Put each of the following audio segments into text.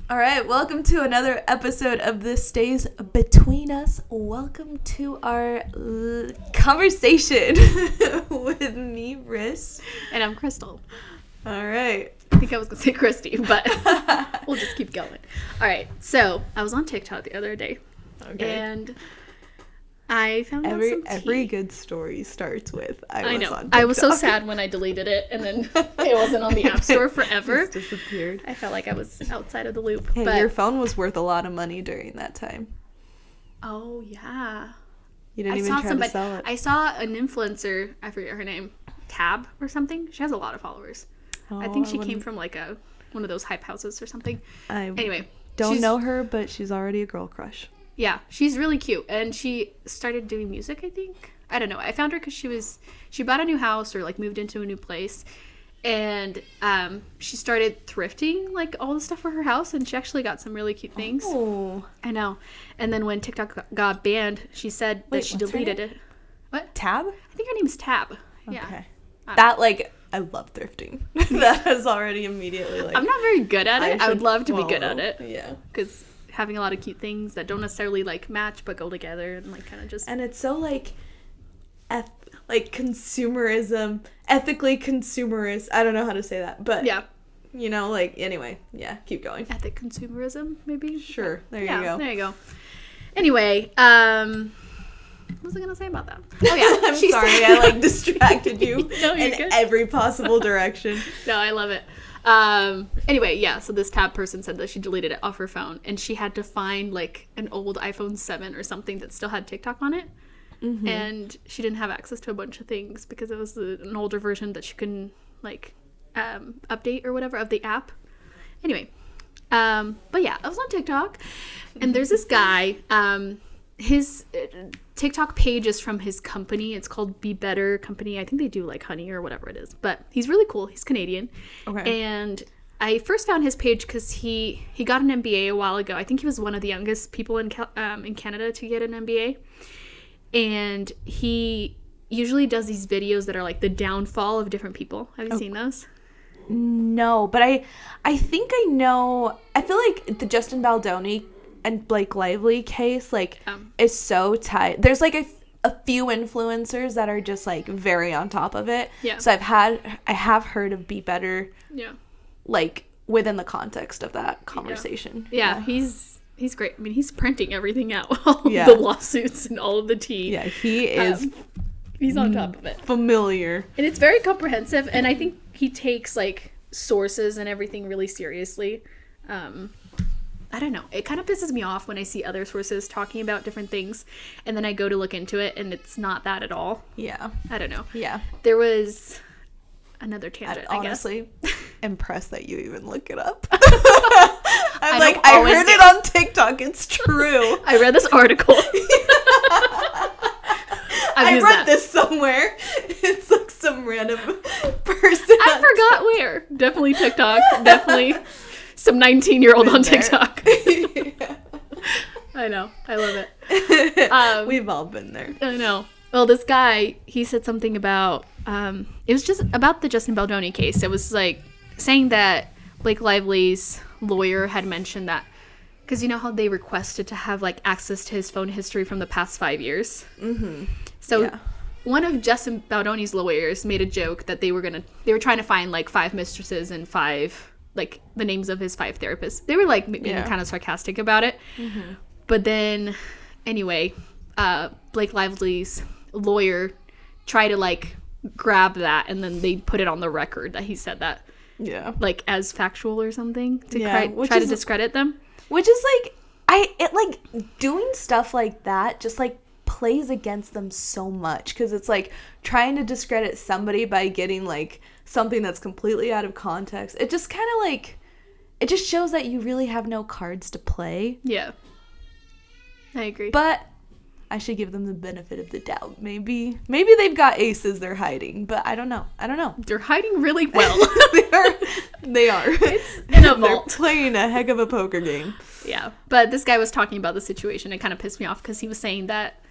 All right, welcome to another episode of This Stays Between Us. Welcome to our conversation with me, Riss. And I'm Crystal. All right. I think I was going to say Christy, but we'll just keep going. All right, so I was on TikTok the other day, and I found out some tea. Every good story starts with, I was on TikTok. I was so sad when I deleted it, and then it wasn't on the App Store forever. It just disappeared. I felt like I was outside of the loop. Hey, but your phone was worth a lot of money during that time. Oh, yeah. You didn't even try to sell it. I saw an influencer, I forget her name, Tab or something. She has a lot of followers. Oh, I think she came from like one of those hype houses or something. Anyway. Don't know her, but she's already a girl crush. Yeah, she's really cute, and she started doing music, I think. I don't know. I found her because she bought a new house or like moved into a new place, and she started thrifting like all the stuff for her house, and she actually got some really cute things. Oh, I know. And then when TikTok got banned, she said that she deleted it. What? Tab? I think her name's Tab. Okay. Yeah. I love thrifting. That is already immediately like. I'm not very good at it. I would love to be good at it. Yeah. Because having a lot of cute things that don't necessarily like match but go together and like kind of just. And it's so like consumerism, ethically consumerist. I don't know how to say that, but yeah. You know, like anyway, yeah. Keep going. Ethic consumerism, maybe. Sure. There you go. There you go. Anyway, what was I gonna say about that? Oh yeah, I'm sorry, I like distracted you No, you're in good. every possible direction. No, I love it. Anyway, yeah, so this Tab person said that she deleted it off her phone, and she had to find like an old iPhone 7 or something that still had TikTok on it. Mm-hmm. And she didn't have access to a bunch of things because it was an older version that she couldn't like update or whatever of the app. Anyway, but yeah, I was on TikTok, and there's this guy, his TikTok page is from his company. It's called Be Better Company. I think they do like honey or whatever it is, but he's really cool. He's Canadian. Okay. And I first found his page because he got an MBA a while ago. I think he was one of the youngest people in Canada to get an MBA. And he usually does these videos that are like the downfall of different people. Have you seen those? No, but I think I know. I feel like the Justin Baldoni and Blake Lively case is so tight. There's like a few influencers that are just like very on top of it. Yeah. So I have heard of Be Better. Yeah. Like within the context of that conversation. Yeah. He's great. I mean, he's printing everything out, all the lawsuits and all of the tea. Yeah, he is. He's on top of it. Familiar. And it's very comprehensive, and I think he takes like sources and everything really seriously. I don't know. It kind of pisses me off when I see other sources talking about different things, and then I go to look into it, and it's not that at all. Yeah. I don't know. Yeah. There was another tangent, I guess. Honestly, impressed that you even look it up. I heard it on TikTok. It's true. I read this article. I read this somewhere. It's like some random person. I forgot where. Definitely TikTok. Definitely some 19-year-old on TikTok. Yeah. I know. I love it. We've all been there. I know. Well, this guy, he said something about, it was just about the Justin Baldoni case. It was like saying that Blake Lively's lawyer had mentioned that, because you know how they requested to have like access to his phone history from the past 5 years? Mm-hmm. So one of Justin Baldoni's lawyers made a joke that they were trying to find like 5 mistresses and 5, like the names of his 5 therapists. They were like being kind of sarcastic about it. Mm-hmm. But then anyway, Blake Lively's lawyer tried to like grab that, and then they put it on the record that he said that. Yeah. Like as factual or something to try to discredit them. Which is like, doing stuff like that just like plays against them so much, because it's like trying to discredit somebody by getting like something that's completely out of context. It just kind of like, it just shows that you really have no cards to play. Yeah. I agree. But I should give them the benefit of the doubt. Maybe they've got aces they're hiding, but I don't know. They're hiding really well. They are. It's in a vault. They're playing a heck of a poker game. Yeah. But this guy was talking about the situation. It kind of pissed me off because he was saying that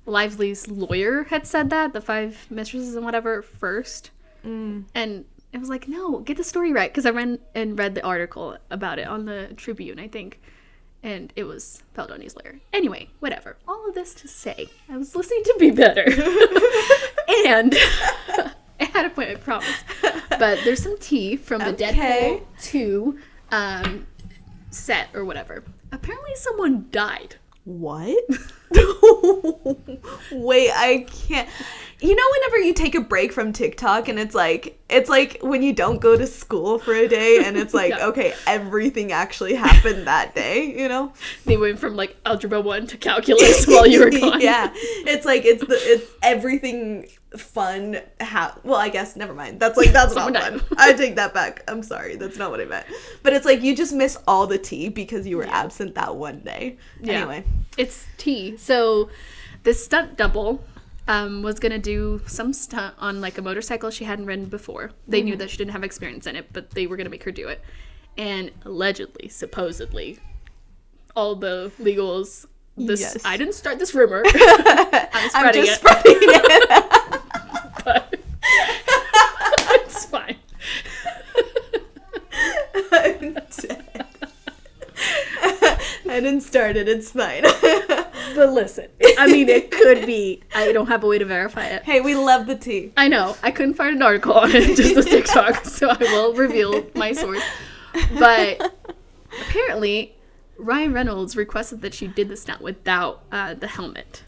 Lively's lawyer had said that, the 5 mistresses and whatever, first. Mm. And I was like, no, get the story right. Because I read the article about it on the Tribune, I think. And it was Baldoni's lair. Anyway, whatever. All of this to say, I was listening to Be Better. And I had a point, I promise. But there's some tea from the Deadpool 2 set or whatever. Apparently someone died. What? Wait, I can't. You know, whenever you take a break from TikTok and it's like when you don't go to school for a day and it's like, okay, everything actually happened that day, you know? They went from like algebra 1 to calculus while you were gone. Yeah. It's like, it's everything fun. Well, I guess, never mind. That's not fun. I take that back. I'm sorry. That's not what I meant. But it's like, you just miss all the tea because you were absent that one day. Yeah. Anyway. It's tea. So this stunt double was going to do some stunt on like a motorcycle she hadn't ridden before. They knew that she didn't have experience in it, but they were going to make her do it. And allegedly, supposedly, all the legals, I didn't start this rumor. I'm just spreading it. But it's fine. I'm dead. I didn't start it. It's fine. But listen, I mean, it could be. I don't have a way to verify it. Hey, we love the tea. I know. I couldn't find an article on it, just a TikTok, so I will reveal my source. But apparently, Ryan Reynolds requested that she did the stunt without the helmet,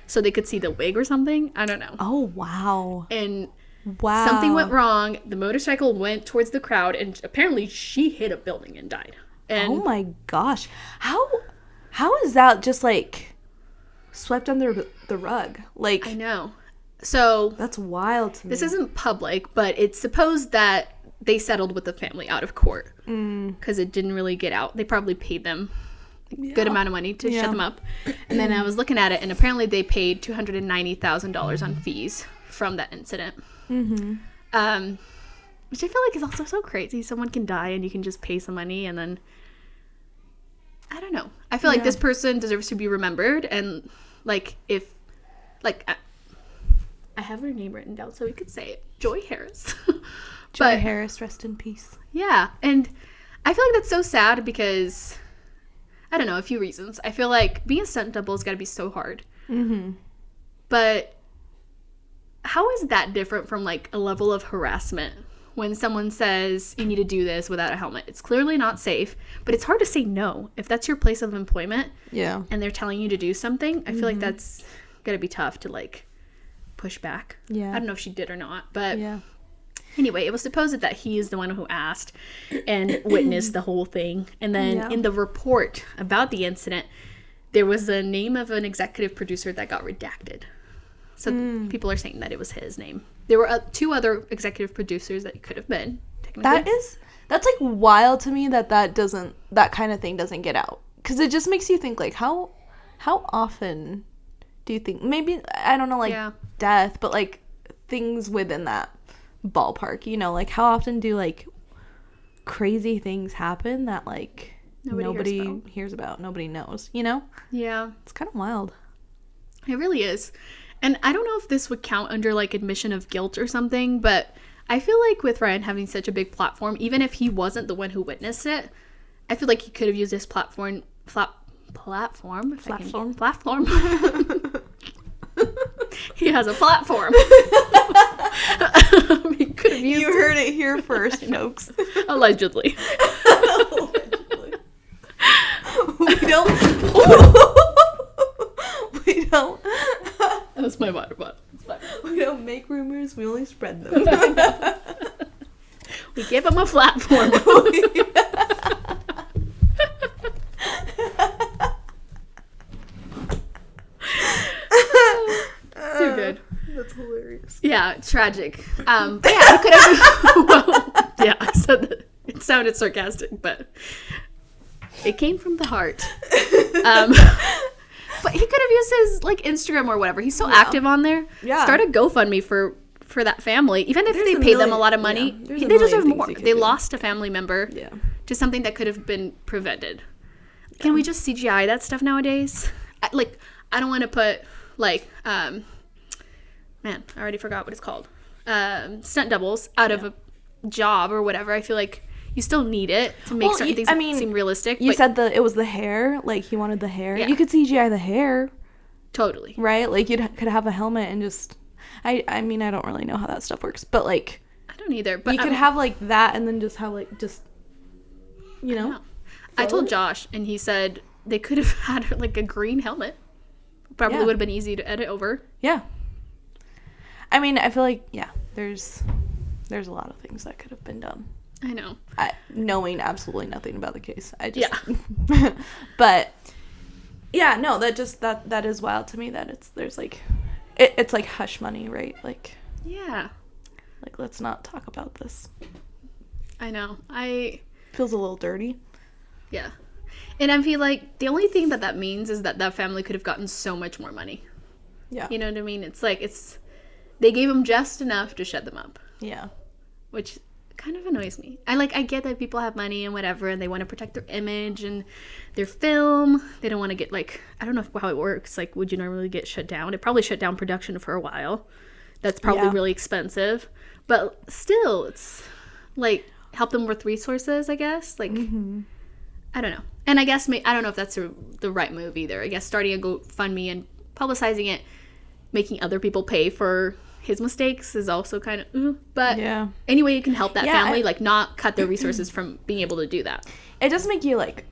so they could see the wig or something. I don't know. Oh, wow. And something went wrong. The motorcycle went towards the crowd, and apparently she hit a building and died. And oh my gosh. How is that just like swept under the rug? Like, I know. So that's wild to me. This isn't public, but it's supposed that they settled with the family out of court because it didn't really get out. They probably paid them a good amount of money to shut them up. And then I was looking at it, and apparently they paid $290,000 on fees from that incident. Which I feel like is also so crazy. Someone can die and you can just pay some money, and then I don't know. I feel like this person deserves to be remembered, and like if like I have her name written down so we could say it. Joy Harris. Joy Harris, rest in peace. Yeah, and I feel like that's so sad because I don't know, a few reasons. I feel like being a stunt double has got to be so hard. But how is that different from like a level of harassment? When someone says you need to do this without a helmet, it's clearly not safe, but it's hard to say no if that's your place of employment. Yeah. And they're telling you to do something. I feel like that's gotta be tough to like push back. Yeah. I don't know if she did or not, but anyway, it was supposed that he is the one who asked and witnessed the whole thing. And then in the report about the incident, there was the name of an executive producer that got redacted. So people are saying that it was his name. There were 2 other executive producers that it could have been. That's like wild to me that kind of thing doesn't get out, because it just makes you think like how often do you think, maybe I don't know, like death, but like things within that ballpark, you know, like how often do like crazy things happen that like nobody hears about, nobody knows, you know? Yeah, it's kind of wild. It really is. And I don't know if this would count under, like, admission of guilt or something, but I feel like with Ryan having such a big platform, even if he wasn't the one who witnessed it, I feel like he could have used this platform. He has a platform. He could have used. You heard it here first, folks. Allegedly. We don't. That's my water bottle. It's fine. We don't make rumors. We only spread them. We give them a platform. Too good. That's hilarious. Yeah, tragic. But yeah, it could have. Well, yeah, I said that. It sounded sarcastic, but it came from the heart. But he could have used his like Instagram or whatever. He's so active on there. Yeah. Start a GoFundMe for that family. Even if they paid them a lot of money, they deserve more. They lost a family member to something that could have been prevented. Yeah. Can we just CGI that stuff nowadays? I don't want to put like man, I already forgot what it's called. Stunt doubles out of job or whatever, I feel like you still need it to make certain things seem realistic. You said it was the hair. Like, he wanted the hair. Yeah. You could CGI the hair. Totally. Right? Like, could have a helmet and just... I mean, I don't really know how that stuff works. But, like... I don't either. But you could have, like, that and then just have, like, just... You know? I told Josh, and he said they could have had, like, a green helmet. Probably would have been easy to edit over. Yeah. I mean, I feel like, there's a lot of things that could have been done. I know. Knowing absolutely nothing about the case. But yeah, no, that is wild to me that there's like it's like hush money, right? Like, yeah, like, let's not talk about this. I know. Feels a little dirty. Yeah. And I feel like the only thing that means is that family could have gotten so much more money. Yeah. You know what I mean? It's like they gave them just enough to shut them up. Yeah. Which kind of annoys me. I get that people have money and whatever, and they want to protect their image and their film. They don't want to get, like, I don't know how it works. Like, would you normally get shut down? It probably shut down production for a while. That's probably really expensive. But still, it's, like, help them with resources, I guess. Like, I don't know. And I guess, I don't know if that's the right move either. I guess starting a GoFundMe and publicizing it, making other people pay for his mistakes is also kind of but any way you can help that family, like, not cut their resources from being able to do that. It does make you, like,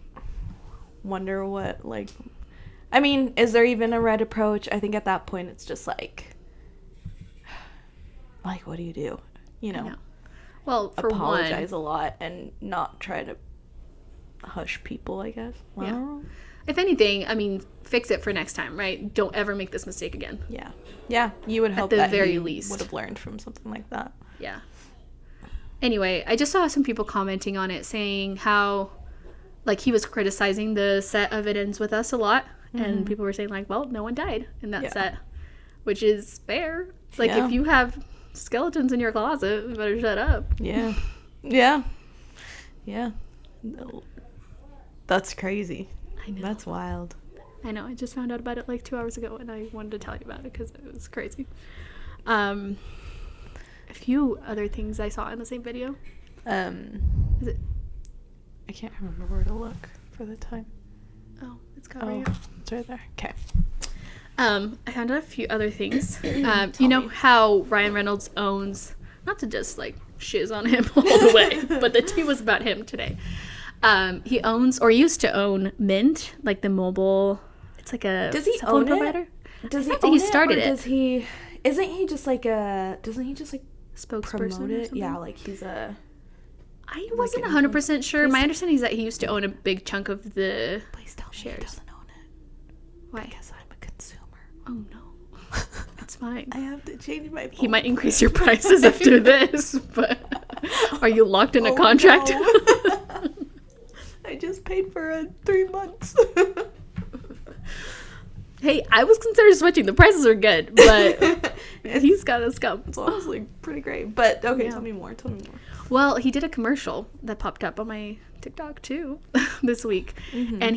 wonder what, like, I mean, is there even a right approach? I think at that point it's just like what do you do? You know? Well, for apologize a lot and not try to hush people, I guess. Well, if anything, I mean, fix it for next time, right? Don't ever make this mistake again. Yeah, you would hope at the that very he least would have learned from something like that. Yeah. Anyway, I just saw some people commenting on it saying how, like, he was criticizing the set of It Ends With Us a lot, and people were saying, like, well, no one died in that set, which is fair. It's like, if you have skeletons in your closet, you better shut up. Yeah. No. That's crazy. I know. That's wild. I know. I just found out about it like 2 hours ago, and I wanted to tell you about it because it was crazy. A few other things I saw in the same video. Is it? I can't remember where to look for the time. Oh, it's covering it. It's right there. Okay. I found out a few other things. You know how Ryan Reynolds owns, not to just, like, shiz on him all the way, but the tea was about him today. He owns, or used to own, Mint, like the mobile. It's like a phone provider. Does he own he started it? Does he? Isn't he just like a? Doesn't he just like spokesperson? Promote it? Yeah, like he's a. I wasn't 100% sure. My understanding is that he used to own a big chunk of the Please tell shares. Me he doesn't own it. Why? Because I'm a consumer. Oh no, it's fine. I have to change my phone. He might increase your prices after this, but are you locked in a contract? No. I just paid for 3 months. Hey, I was considering switching. The prices are good, but he's got a scum. It's honestly pretty great. But okay, tell me more. Well, he did a commercial that popped up on my TikTok too this week, and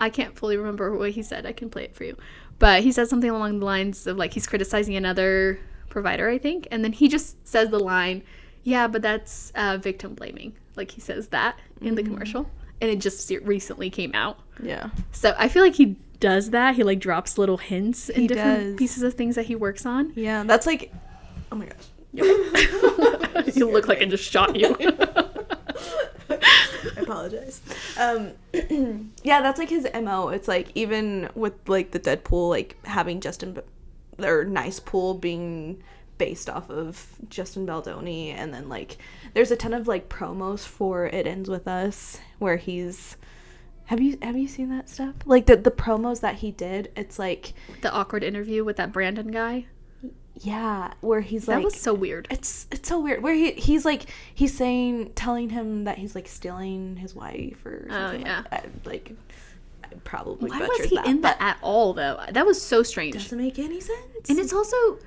I can't fully remember what he said. I can play it for you, but he said something along the lines of, like, he's criticizing another provider, I think, and then he just says the line, "Yeah, but that's victim blaming." Like, he says that in the commercial, and it just recently came out. Yeah. So I feel like he does that. He, like, drops little hints in different pieces of things that he works on. Yeah, that's like, oh my gosh. You look like I just shot you. I apologize. Yeah, that's like his MO. It's like, even with, like, the Deadpool, like, having their Nice Pool being based off of Justin Baldoni, and then, like, there's a ton of, like, promos for It Ends With Us where he's have you seen that stuff? Like, the promos that he did, it's like the awkward interview with that Brandon guy. Yeah, where he's like, that was so weird. It's so weird. Where he's telling him that he's, like, stealing his wife or something. Oh yeah. Like I probably why butchered was he that, in that at all though? That was so strange. Doesn't make any sense. And it's also,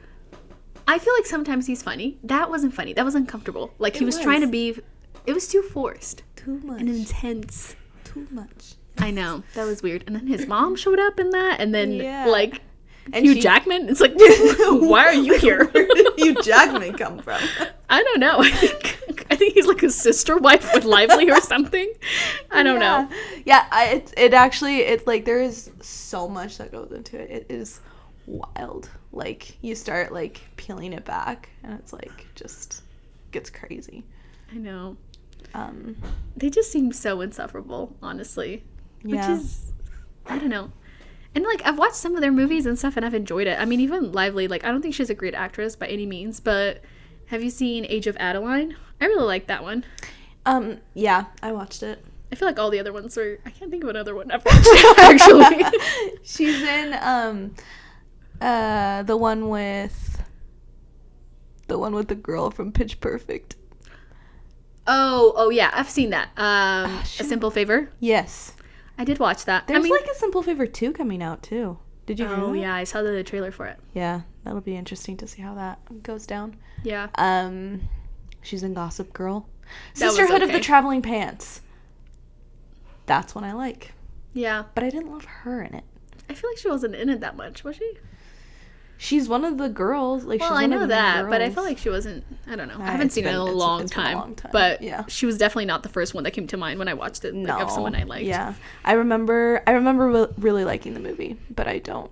I feel like sometimes he's funny. That wasn't funny. That was uncomfortable. Like, he was trying to be. It was too forced. Too much. And intense. Too much. I know. That was weird. And then his mom showed up in that, and then like. And Hugh Jackman? It's like, why are you here? Where did Hugh Jackman come from? I don't know. I think he's like a sister wife with Lively or something. I don't know. Yeah, it actually, it's like there is so much that goes into it. It is wild. Like you start like peeling it back and it's like just gets crazy. I know. They just seem so insufferable, honestly. Yeah. Which is, I don't know. And like I've watched some of their movies and stuff and I've enjoyed it. I mean, even Lively, like I don't think she's a great actress by any means, but have you seen Age of Adeline? I really like that one. Yeah, I watched it. I feel like all the other ones are, I can't think of another one I've watched actually. She's in the one with the girl from Pitch Perfect. Oh yeah, I've seen that. A Simple Favor. Yes, I did watch that. There's like a Simple Favor 2 coming out too. Did you hear that? Oh yeah, I saw the trailer for it. Yeah, that'll be interesting to see how that goes down. Yeah. She's in Gossip Girl. That Sisterhood was of the Traveling Pants. That's one I like. Yeah. But I didn't love her in it. I feel like she wasn't in it that much, was she? She's one of the girls. Like, well, she's I one know of the that, girls. but I feel like she wasn't. I don't know. I haven't seen it in a long time. But yeah. she was definitely not the first one that came to mind when I watched it. Like, of someone I liked. Yeah, I remember really liking the movie, but I don't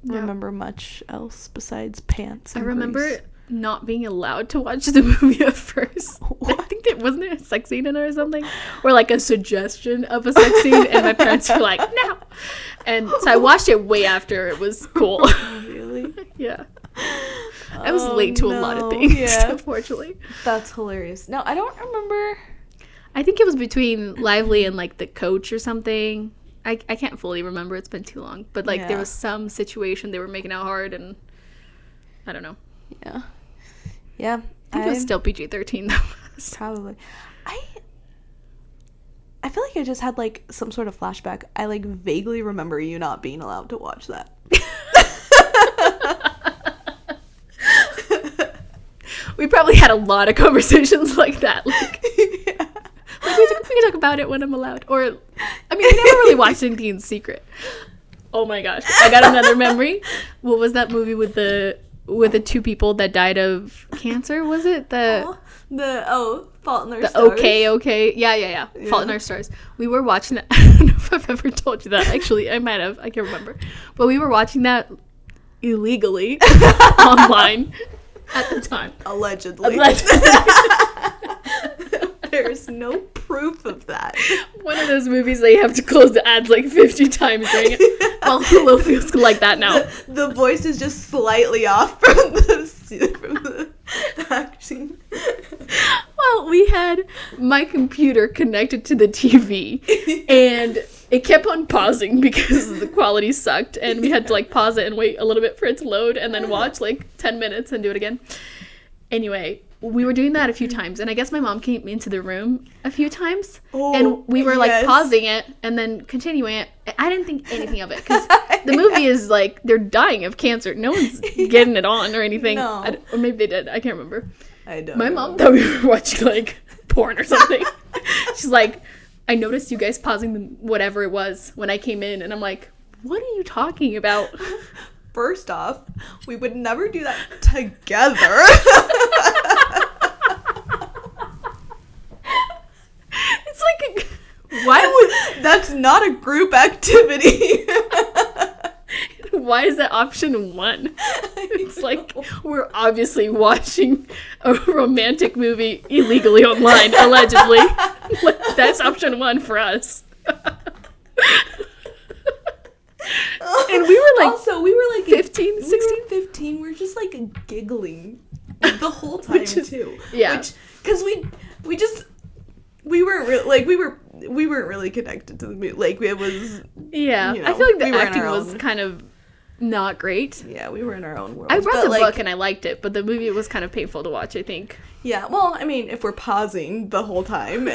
remember much else besides pants. And I remember Grease. Not being allowed to watch the movie at first. What? I think wasn't there a sex scene in it or something, or like a suggestion of a sex scene, and my parents were like, "No," and so I watched it way after it was cool. Oh, really? Yeah. I was late to a lot of things, unfortunately. That's hilarious. No, I don't remember. I think it was between Lively and like the coach or something. I can't fully remember. It's been too long. But like there was some situation they were making out hard, and I don't know. Yeah. Yeah. I think it was still PG-13 though. Probably. I feel like I just had like some sort of flashback. I like vaguely remember you not being allowed to watch that. We probably had a lot of conversations like that. Like, Yeah. like we can talk about it when I'm allowed. Or, I mean, I never really watched anything in secret. Oh my gosh. I got another memory. What was that movie with the two people that died of cancer? Was it Fault in Our Stars? Okay. Yeah. Fault in Our Stars. We were watching that. I don't know if I've ever told you that. Actually, I might have. I can't remember. But we were watching that illegally online at the time. Allegedly. There's no proof of that. One of those movies that you have to close the ads like 50 times during it. Well, Hulu feels like that now. The voice is just slightly off from the acting. Well, we had my computer connected to the TV, and it kept on pausing because the quality sucked, and we had to like pause it and wait a little bit for it to load, and then watch like 10 minutes and do it again. Anyway, we were doing that a few times, and I guess my mom came into the room a few times, and we were like pausing it and then continuing it. I didn't think anything of it because the movie is like they're dying of cancer. No one's getting it on or anything. No. Or maybe they did. I can't remember. I don't My know. mom thought we were watching like porn or something. She's like, I noticed you guys pausing whatever it was when I came in, and I'm like, what are you talking about? First off, we would never do that together. It's like, why would... That's not a group activity. Why is that option 1? It's like, we're obviously watching a romantic movie illegally online, allegedly. Like, that's option 1 for us. And we were like, also, we were like 15, 16? We were 15. We were just like giggling the whole time too. Yeah. Because we weren't really connected to the movie. Like it was. Yeah. I feel like the acting was kind of not great. Yeah, we were in our own world. I read the book and I liked it, but the movie was kind of painful to watch, I think. Yeah, well, I mean, if we're pausing the whole time.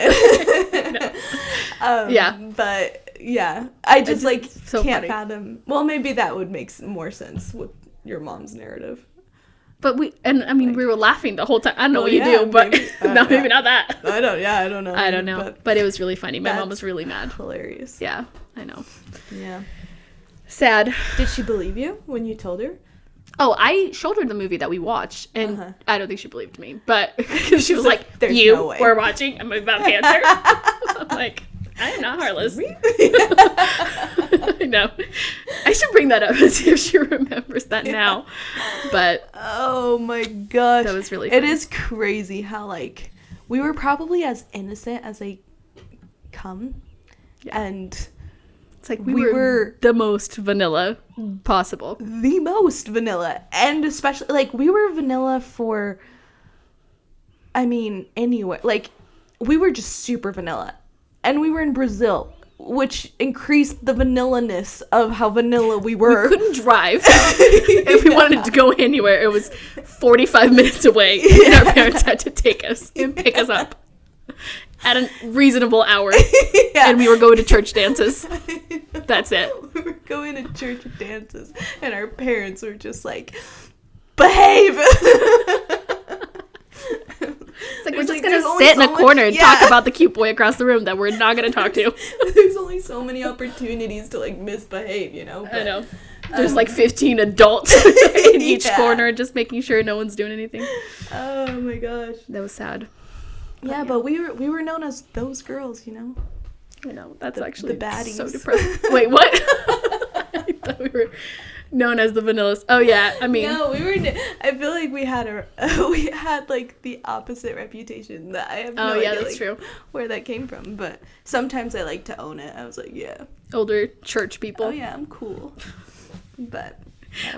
Yeah. But yeah, I just like so can't funny. fathom. Well, maybe that would make more sense with your mom's narrative. But we were laughing the whole time. I don't know what you yeah, do, but maybe, maybe not that. I don't know. I don't know. But it was really funny. My mom was really mad. Hilarious. Yeah, I know. Yeah. Sad. Did she believe you when you told her? Oh, I showed her the movie that we watched, and I don't think she believed me. But she was like, no way. We're watching a movie about cancer? I'm like, I am not heartless. I know. I should bring that up and see if she remembers that now. But oh my gosh. That was really fun. It is crazy how, like, we were probably as innocent as they come. Yeah. And it's like we were the most vanilla possible. The most vanilla. And especially, like, we were vanilla for, I mean, anyway. Like, we were just super vanilla. And we were in Brazil, which increased the vanilla-ness of how vanilla we were. We couldn't drive. If we wanted to go anywhere, it was 45 minutes away. And our parents had to take us and pick us up at a reasonable hour. Yeah. And we were going to church dances. That's it. We were going to church dances. And our parents were just like, behave! It's like, we're just going to sit in a corner and talk about the cute boy across the room that we're not going to talk to. There's only so many opportunities to, like, misbehave, you know? But, I know. There's, like, 15 adults in each corner just making sure no one's doing anything. Oh, my gosh. That was sad. Yeah, but we were known as those girls, you know? I know. That's actually the baddies. So depressing. Wait, what? I thought we were known as the vanillas. Oh yeah, I mean, no, I feel like we had like the opposite reputation. That I have no idea, that's like, true, where that came from. But sometimes I like to own it. I was like, yeah, older church people. Oh yeah, I'm cool. But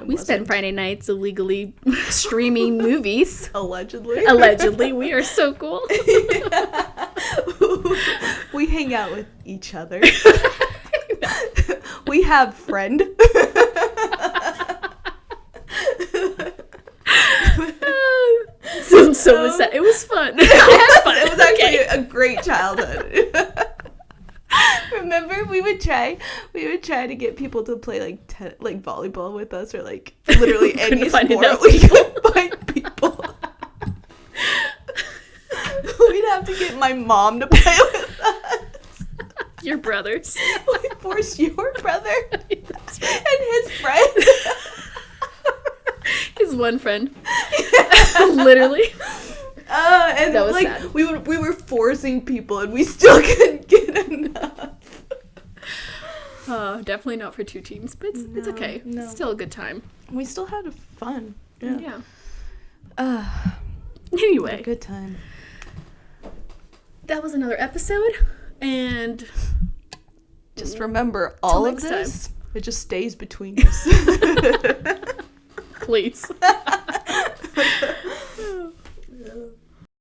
we spend Friday nights illegally streaming movies. Allegedly, we are so cool. We hang out with each other. We have friend. So sad. It was fun. I had fun. It was actually a great childhood. Remember, we would try to get people to play like volleyball with us, or like literally any sport. We couldn't find people. We'd have to get my mom to play with us. Your brothers. We forced your brother and his friend. His one friend. Literally. And that was like sad. we were forcing people, and we still couldn't get enough. Definitely not for two teams, but it's okay. No. It's still a good time. We still had fun. Yeah. Anyway, a good time. That was another episode, and just remember, all of this, it just stays between us. Please.